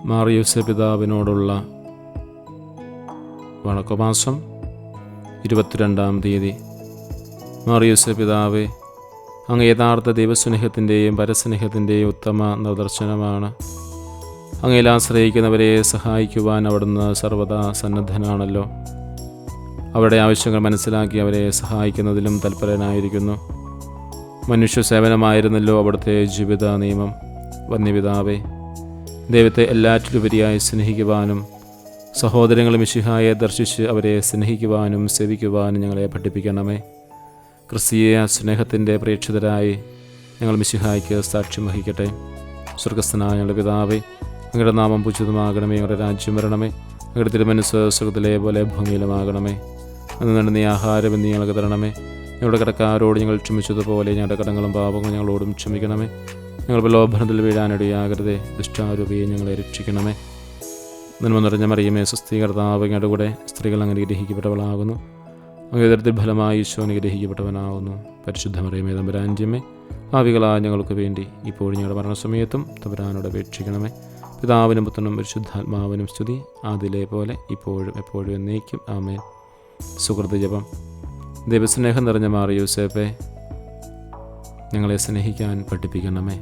മാർ യൂസേപ്പ് പിതാവിനോടുള്ള വണക്കമാസം 22-ാം തീയതി. മാർ യൂസേപ്പ് പിതാവേ, അങ്ങ് യഥാർത്ഥ ദൈവസ്നേഹത്തിൻ്റെയും പരസ്നേഹത്തിൻ്റെയും ഉത്തമ നിദർശനമാണ്. അങ്ങയിൽ ആശ്രയിക്കുന്നവരെ സഹായിക്കുവാൻ അവിടുന്ന് സർവ്വദാ സന്നദ്ധനാണല്ലോ. അവരുടെ ആവശ്യങ്ങൾ മനസ്സിലാക്കി അവരെ സഹായിക്കുന്നതിലും തൽപരനായിരിക്കുന്നു. മനുഷ്യ സേവനമായിരുന്നല്ലോ അവിടുത്തെ ജീവിത നിയമം. വന്യപിതാവേ, ദൈവത്തെ എല്ലാറ്റിലുപരിയായി സ്നേഹിക്കുവാനും സഹോദരങ്ങൾ മിശിഹായെ ദർശിച്ച് അവരെ സ്നേഹിക്കുവാനും സേവിക്കുവാനും ഞങ്ങളെ പഠിപ്പിക്കണമേ. ക്രിസ്തീയ സ്നേഹത്തിൻ്റെ പ്രേക്ഷിതരായി ഞങ്ങൾ മിശിഹായ്ക്ക് സാക്ഷ്യം വഹിക്കട്ടെ. സ്വർഗസ്ഥനായ ഞങ്ങളുടെ പിതാവേ, അങ്ങയുടെ നാമം പൂജിതമാകണമേ. അങ്ങയുടെ രാജ്യം വരണമേ. അങ്ങയുടെ തിരുമനസ്സ് സ്വർഗ്ഗത്തിലെ പോലെ ഭൂമിയിലുമാകണമേ. അന്ന് നീ ആഹാരം എന്ന് ഞങ്ങൾക്ക് തരണമേ. ഞങ്ങളുടെ കടക്കാരോട് ഞങ്ങൾ ക്ഷമിച്ചതുപോലെ ഞങ്ങളുടെ കടങ്ങളും പാപങ്ങളും ഞങ്ങളോടും ക്ഷമിക്കണമേ. ഞങ്ങൾ പ്രലോഭനത്തിൽ വീഴാനിടയാകരുതേ. ദുഷ്ടാരൂപിയെ ഞങ്ങളെ രക്ഷിക്കണമേ. നന്മ നിറഞ്ഞ മറിയമേ, സ്വസ്തി, കർത്താവ് അങ്ങയുടെ കൂടെ സ്ത്രീകൾ അങ്ങ് അനുഗ്രഹിക്കപ്പെട്ടവളാകുന്നു. അങ്ങയുടെ ഉദരത്തിൻ ഫലമായി ഈശോ അനുഗ്രഹിക്കപ്പെട്ടവനാകുന്നു. പരിശുദ്ധ മറിയമേ, തമ്പുരാൻ്റെ അമ്മേ, പാപികളായ ഞങ്ങൾക്ക് വേണ്ടി ഇപ്പോഴും ഞങ്ങളുടെ മരണസമയത്തും തമ്പുരാനോട് അപേക്ഷിക്കണമേ. പിതാവിനും പുത്രനും പരിശുദ്ധാത്മാവിനും സ്തുതി, ആദിയിലെ പോലെ ഇപ്പോഴും എപ്പോഴും എന്നേക്കും. ആമേൻ. സുഹൃത്ത് ജപം. ദൈവസ്നേഹം നിറഞ്ഞ മാർ യൂസേപ്പേ, ഞങ്ങളെ സ്നേഹിക്കാൻ പഠിപ്പിക്കണമേ.